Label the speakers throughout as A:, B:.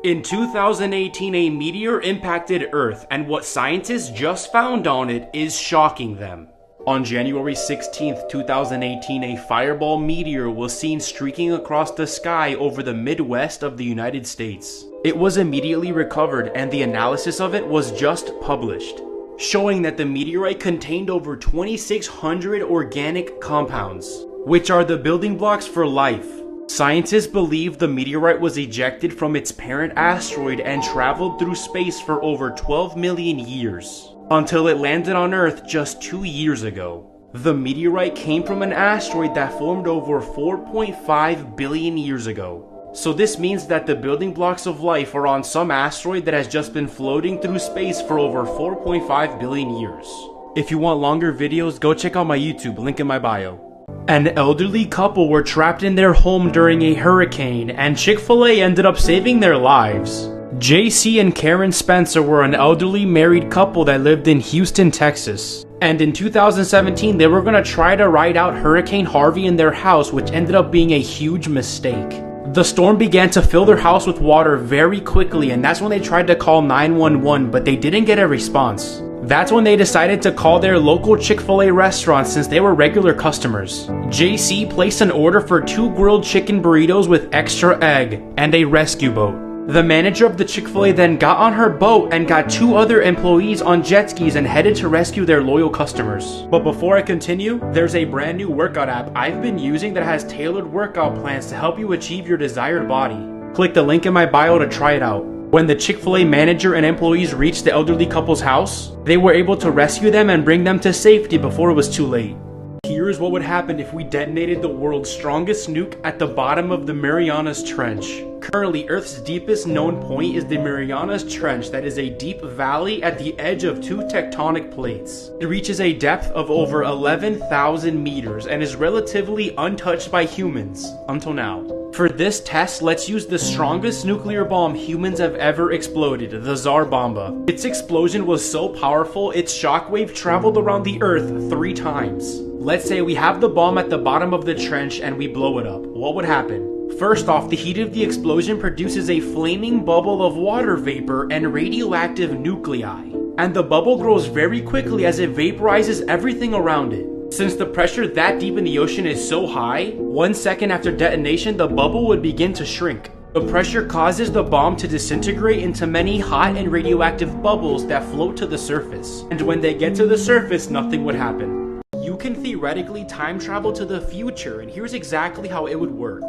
A: In 2018, a meteor impacted Earth, and what scientists just found on it is shocking them. On January 16, 2018, a fireball meteor was seen streaking across the sky over the Midwest of the United States. It was immediately recovered, and the analysis of it was just published, showing that the meteorite contained over 2,600 organic compounds, which are the building blocks for life. Scientists believe the meteorite was ejected from its parent asteroid and traveled through space for over 12 million years, until it landed on Earth just 2 years ago. The meteorite came from an asteroid that formed over 4.5 billion years ago. So this means that the building blocks of life are on some asteroid that has just been floating through space for over 4.5 billion years. If you want longer videos, go check out my YouTube, link in my bio. An elderly couple were trapped in their home during a hurricane, and Chick-fil-A ended up saving their lives. JC and Karen Spencer were an elderly married couple that lived in Houston, Texas. And in 2017, they were going to try to ride out Hurricane Harvey in their house, which ended up being a huge mistake. The storm began to fill their house with water very quickly, and that's when they tried to call 911, but they didn't get a response. That's when they decided to call their local Chick-fil-A restaurant since they were regular customers. JC placed an order for 2 grilled chicken burritos with extra egg and a rescue boat. The manager of the Chick-fil-A then got on her boat and got 2 other employees on jet skis and headed to rescue their loyal customers. But before I continue, there's a brand new workout app I've been using that has tailored workout plans to help you achieve your desired body. Click the link in my bio to try it out. When the Chick-fil-A manager and employees reached the elderly couple's house, they were able to rescue them and bring them to safety before it was too late. Here's what would happen if we detonated the world's strongest nuke at the bottom of the Marianas Trench. Currently, Earth's deepest known point is the Marianas Trench, that is a deep valley at the edge of 2 tectonic plates. It reaches a depth of over 11,000 meters and is relatively untouched by humans until now. For this test, let's use the strongest nuclear bomb humans have ever exploded, the Tsar Bomba. Its explosion was so powerful, its shockwave traveled around the Earth 3 times. Let's say we have the bomb at the bottom of the trench and we blow it up. What would happen? First off, the heat of the explosion produces a flaming bubble of water vapor and radioactive nuclei. And the bubble grows very quickly as it vaporizes everything around it. Since the pressure that deep in the ocean is so high, 1 second after detonation, the bubble would begin to shrink. The pressure causes the bomb to disintegrate into many hot and radioactive bubbles that float to the surface. And when they get to the surface, nothing would happen. You can theoretically time travel to the future, and here's exactly how it would work.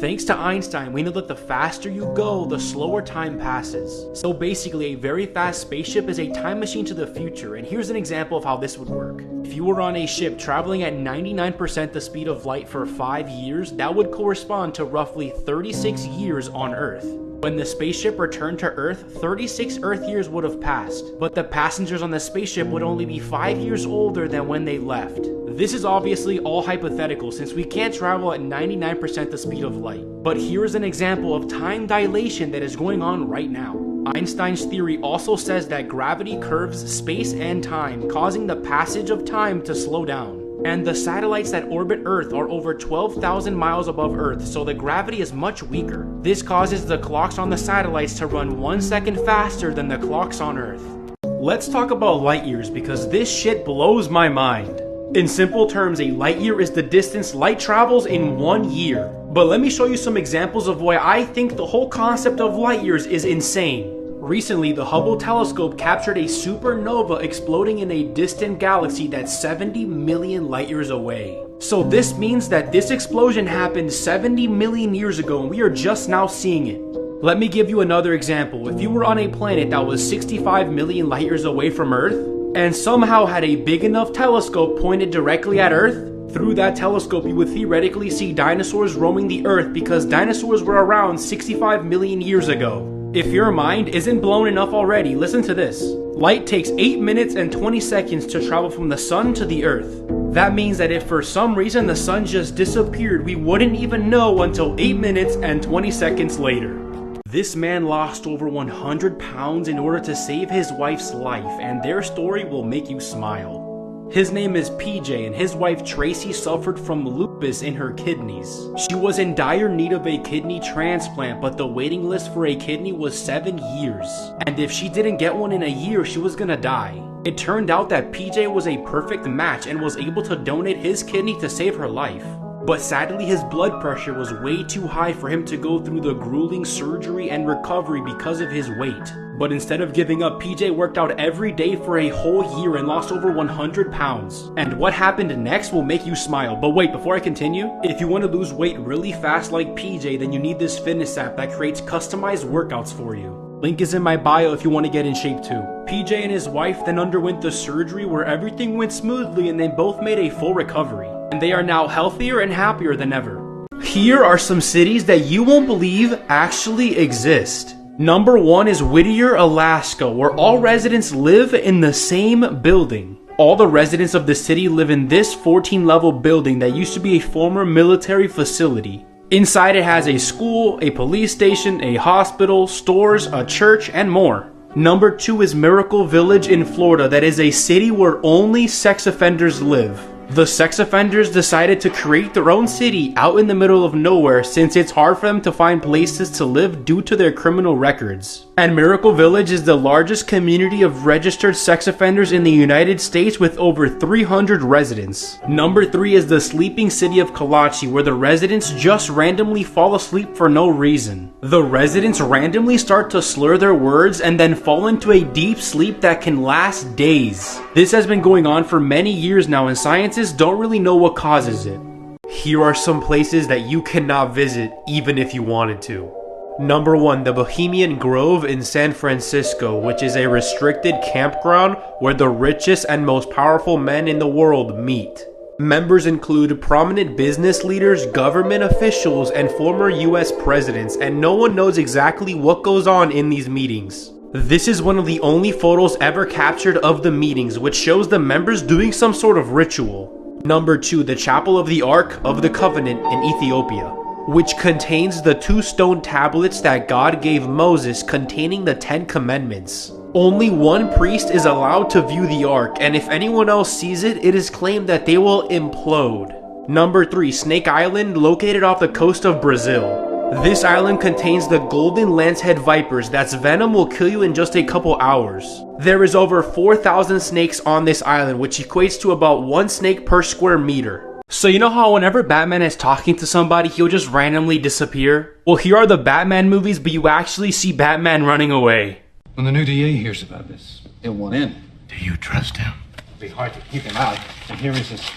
A: Thanks to Einstein, we know that the faster you go, the slower time passes. So basically, a very fast spaceship is a time machine to the future, and here's an example of how this would work. If you were on a ship traveling at 99% the speed of light for 5 years, that would correspond to roughly 36 years on Earth. When the spaceship returned to Earth, 36 Earth years would have passed, but the passengers on the spaceship would only be 5 years older than when they left. This is obviously all hypothetical since we can't travel at 99% the speed of light. But here's an example of time dilation that is going on right now. Einstein's theory also says that gravity curves space and time, causing the passage of time to slow down. And the satellites that orbit Earth are over 12,000 miles above Earth, so the gravity is much weaker. This causes the clocks on the satellites to run 1 second faster than the clocks on Earth. Let's talk about light years because this shit blows my mind. In simple terms, a light year is the distance light travels in 1 year. But let me show you some examples of why I think the whole concept of light years is insane. Recently, the Hubble telescope captured a supernova exploding in a distant galaxy that's 70 million light years away. So this means that this explosion happened 70 million years ago and we are just now seeing it. Let me give you another example. If you were on a planet that was 65 million light years away from Earth and somehow had a big enough telescope pointed directly at Earth, through that telescope you would theoretically see dinosaurs roaming the Earth because dinosaurs were around 65 million years ago. If your mind isn't blown enough already, listen to this. Light takes 8 minutes and 20 seconds to travel from the sun to the Earth. That means that if for some reason the sun just disappeared, we wouldn't even know until 8 minutes and 20 seconds later. This man lost over 100 pounds in order to save his wife's life, and their story will make you smile. His name is PJ, and his wife Tracy suffered from lupus in her kidneys. She was in dire need of a kidney transplant, but the waiting list for a kidney was 7 years. And if she didn't get one in a year, she was gonna die. It turned out that PJ was a perfect match and was able to donate his kidney to save her life. But sadly, his blood pressure was way too high for him to go through the grueling surgery and recovery because of his weight. But instead of giving up, PJ worked out every day for a whole year and lost over 100 pounds. And what happened next will make you smile. But wait, before I continue, if you want to lose weight really fast like PJ, then you need this fitness app that creates customized workouts for you. Link is in my bio if you want to get in shape too. PJ and his wife then underwent the surgery where everything went smoothly and they both made a full recovery. And they are now healthier and happier than ever. Here are some cities that you won't believe actually exist. Number 1 is Whittier, Alaska, where all residents live in the same building. All the residents of the city live in this 14-level building that used to be a former military facility. Inside it has a school, a police station, a hospital, stores, a church, and more. Number 2 is Miracle Village in Florida, that is a city where only sex offenders live. The sex offenders decided to create their own city out in the middle of nowhere since it's hard for them to find places to live due to their criminal records. And Miracle Village is the largest community of registered sex offenders in the United States with over 300 residents. Number 3 is the sleeping city of Kalachi, where the residents just randomly fall asleep for no reason. The residents randomly start to slur their words and then fall into a deep sleep that can last days. This has been going on for many years now, and scientists don't really know what causes it. Here are some places that you cannot visit even if you wanted to. Number 1, the Bohemian Grove in San Francisco, which is a restricted campground where the richest and most powerful men in the world meet. Members include prominent business leaders, government officials, and former US presidents, and no one knows exactly what goes on in these meetings. This is one of the only photos ever captured of the meetings, which shows the members doing some sort of ritual. Number 2, the Chapel of the Ark of the Covenant in Ethiopia, which contains the 2 stone tablets that God gave Moses containing the 10 Commandments. Only one priest is allowed to view the Ark, and if anyone else sees it, it is claimed that they will implode. Number 3, Snake Island, located off the coast of Brazil. This island contains the golden lancehead vipers that's venom will kill you in just a couple hours. There is over 4,000 snakes on this island, which equates to about 1 snake per square meter. So you know how whenever Batman is talking to somebody, he'll just randomly disappear? Well, here are the Batman movies, but you actually see Batman running away.
B: When the new DA hears about this, he'll want in.
C: Do you trust him?
B: It'll be hard to keep him out, and here he's as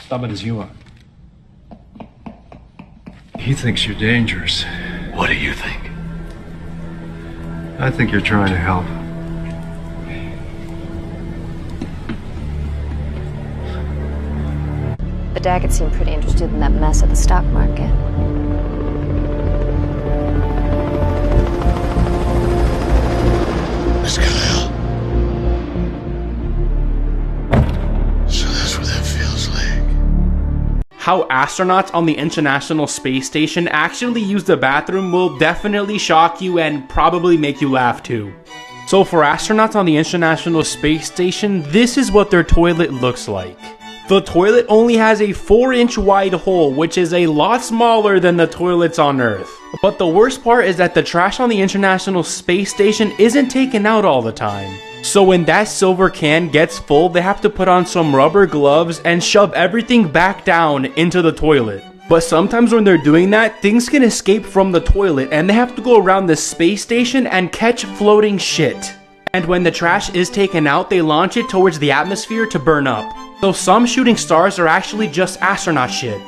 B: stubborn as you are. He thinks you're dangerous.
C: What do you think?
B: I think you're trying to help.
D: But Daggett seemed pretty interested in that mess at the stock market.
C: Miss Kyle. So that's what that feels like.
A: How astronauts on the International Space Station actually use the bathroom will definitely shock you and probably make you laugh too. So for astronauts on the International Space Station, this is what their toilet looks like. The toilet only has a 4-inch wide hole, which is a lot smaller than the toilets on Earth. But the worst part is that the trash on the International Space Station isn't taken out all the time. So when that silver can gets full, they have to put on some rubber gloves and shove everything back down into the toilet. But sometimes when they're doing that, things can escape from the toilet and they have to go around the space station and catch floating shit. And when the trash is taken out, they launch it towards the atmosphere to burn up. So some shooting stars are actually just astronaut shit.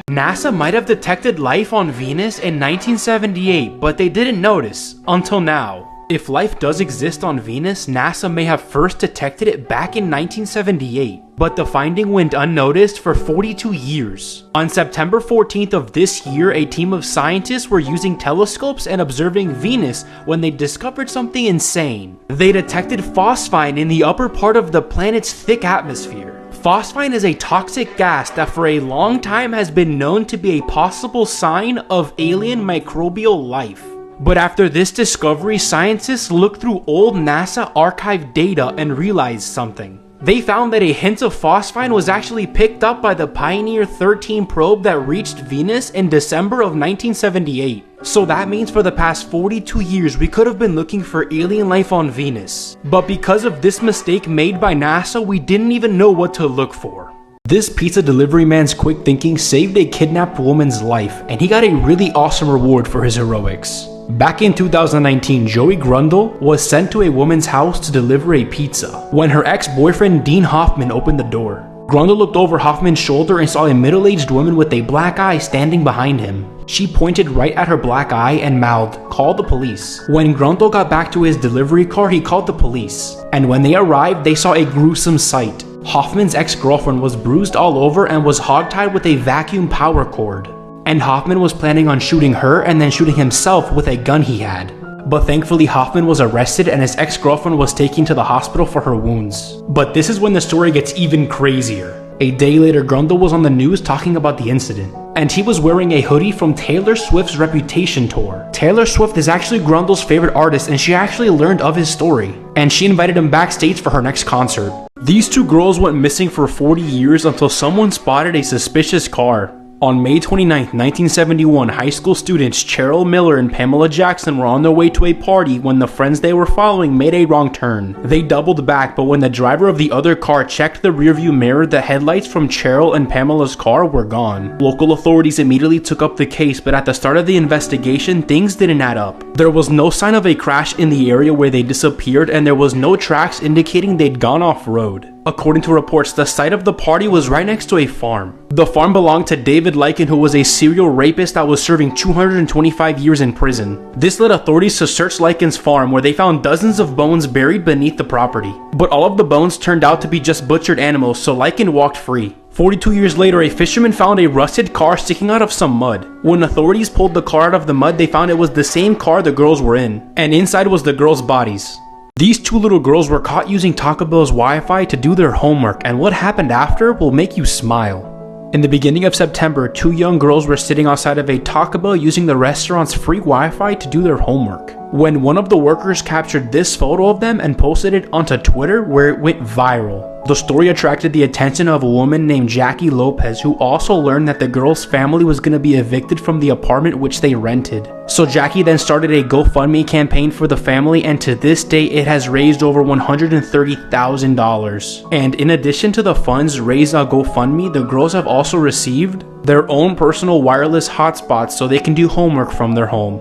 A: NASA might have detected life on Venus in 1978, but they didn't notice, until now. If life does exist on Venus, NASA may have first detected it back in 1978, but the finding went unnoticed for 42 years. On September 14th of this year, a team of scientists were using telescopes and observing Venus when they discovered something insane. They detected phosphine in the upper part of the planet's thick atmosphere. Phosphine is a toxic gas that for a long time has been known to be a possible sign of alien microbial life. But after this discovery, scientists looked through old NASA archive data and realized something. They found that a hint of phosphine was actually picked up by the Pioneer 13 probe that reached Venus in December of 1978. So that means for the past 42 years we could have been looking for alien life on Venus. But because of this mistake made by NASA, we didn't even know what to look for. This pizza delivery man's quick thinking saved a kidnapped woman's life, and he got a really awesome reward for his heroics. Back in 2019, Joey Grundle was sent to a woman's house to deliver a pizza when her ex-boyfriend Dean Hoffman opened the door. Grundle looked over Hoffman's shoulder and saw a middle-aged woman with a black eye standing behind him. She pointed right at her black eye and mouthed, "Call the police." When Grundle got back to his delivery car, he called the police. And when they arrived, they saw a gruesome sight. Hoffman's ex-girlfriend was bruised all over and was hogtied with a vacuum power cord. And Hoffman was planning on shooting her and then shooting himself with a gun he had. But thankfully Hoffman was arrested and his ex-girlfriend was taken to the hospital for her wounds. But this is when the story gets even crazier. A day later, Grundle was on the news talking about the incident. And he was wearing a hoodie from Taylor Swift's Reputation tour. Taylor Swift is actually Grundle's favorite artist, and she actually learned of his story. And she invited him backstage for her next concert. These two girls went missing for 40 years until someone spotted a suspicious car. On May 29, 1971, high school students Cheryl Miller and Pamela Jackson were on their way to a party when the friends they were following made a wrong turn. They doubled back, but when the driver of the other car checked the rearview mirror, the headlights from Cheryl and Pamela's car were gone. Local authorities immediately took up the case, but at the start of the investigation, things didn't add up. There was no sign of a crash in the area where they disappeared, and there was no tracks indicating they'd gone off-road. According to reports, the site of the party was right next to a farm. The farm belonged to David Lycan, who was a serial rapist that was serving 225 years in prison. This led authorities to search Lycan's farm, where they found dozens of bones buried beneath the property. But all of the bones turned out to be just butchered animals, so Lycan walked free. 42 years later, a fisherman found a rusted car sticking out of some mud. When authorities pulled the car out of the mud, they found it was the same car the girls were in, and inside was the girls' bodies. These two little girls were caught using Taco Bell's Wi-Fi to do their homework, and what happened after will make you smile. In the beginning of September, two young girls were sitting outside of a Taco Bell using the restaurant's free Wi-Fi to do their homework, when one of the workers captured this photo of them and posted it onto Twitter, where it went viral. The story attracted the attention of a woman named Jackie Lopez, who also learned that the girl's family was going to be evicted from the apartment which they rented. So Jackie then started a GoFundMe campaign for the family, and to this day it has raised over $130,000. And in addition to the funds raised on GoFundMe, the girls have also received their own personal wireless hotspots so they can do homework from their home.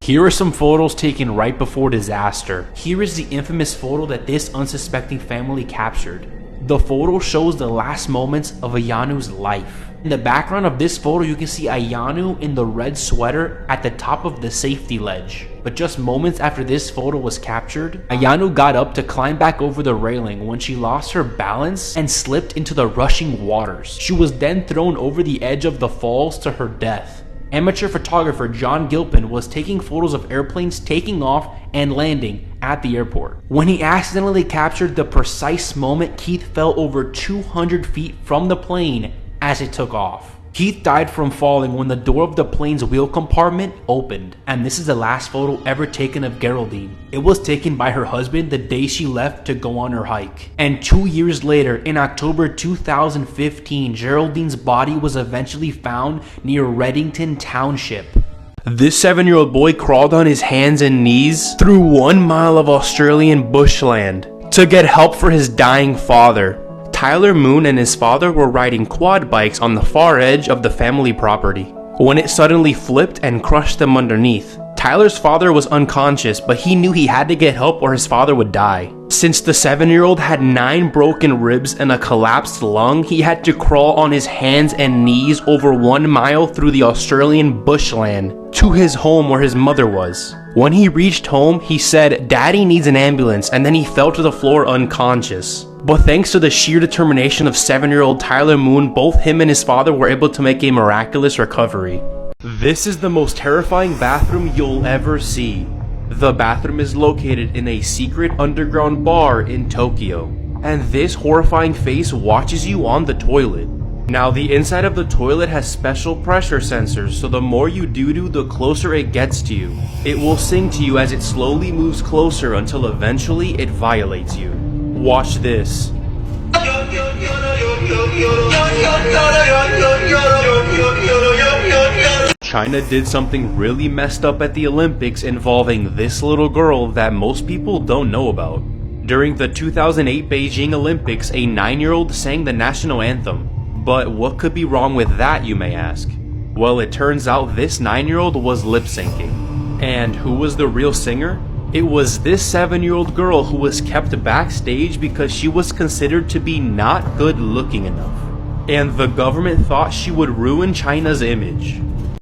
A: Here are some photos taken right before disaster. Here is the infamous photo that this unsuspecting family captured. The photo shows the last moments of Ayanu's life. In the background of this photo, you can see Ayanu in the red sweater at the top of the safety ledge. But just moments after this photo was captured, Ayanu got up to climb back over the railing when she lost her balance and slipped into the rushing waters. She was then thrown over the edge of the falls to her death. Amateur photographer John Gilpin was taking photos of airplanes taking off and landing at the airport when he accidentally captured the precise moment Keith fell over 200 feet from the plane as it took off. Keith died from falling when the door of the plane's wheel compartment opened, and this is the last photo ever taken of Geraldine. It was taken by her husband the day she left to go on her hike. And 2 years later, in October 2015, Geraldine's body was eventually found near Reddington Township. This 7-year-old boy crawled on his hands and knees through 1 mile of Australian bushland to get help for his dying father. Tyler Moon and his father were riding quad bikes on the far edge of the family property when it suddenly flipped and crushed them underneath. Tyler's father was unconscious, but he knew he had to get help or his father would die. Since the 7-year-old had 9 broken ribs and a collapsed lung, he had to crawl on his hands and knees over 1 mile through the Australian bushland to his home where his mother was. When he reached home, he said, "Daddy needs an ambulance," and then he fell to the floor unconscious. But thanks to the sheer determination of 7-year-old Tyler Moon, both him and his father were able to make a miraculous recovery. This is the most terrifying bathroom you'll ever see. The bathroom is located in a secret underground bar in Tokyo, and this horrifying face watches you on the toilet. Now, the inside of the toilet has special pressure sensors, so the more you do, the closer it gets to you. It will sing to you as it slowly moves closer until eventually it violates you. Watch this. China did something really messed up at the Olympics involving this little girl that most people don't know about. During the 2008 Beijing Olympics, a 9-year-old sang the national anthem. But what could be wrong with that, you may ask? Well, it turns out this 9-year-old was lip-syncing. And who was the real singer? It was this 7-year-old girl who was kept backstage because she was considered to be not good looking enough. And the government thought she would ruin China's image.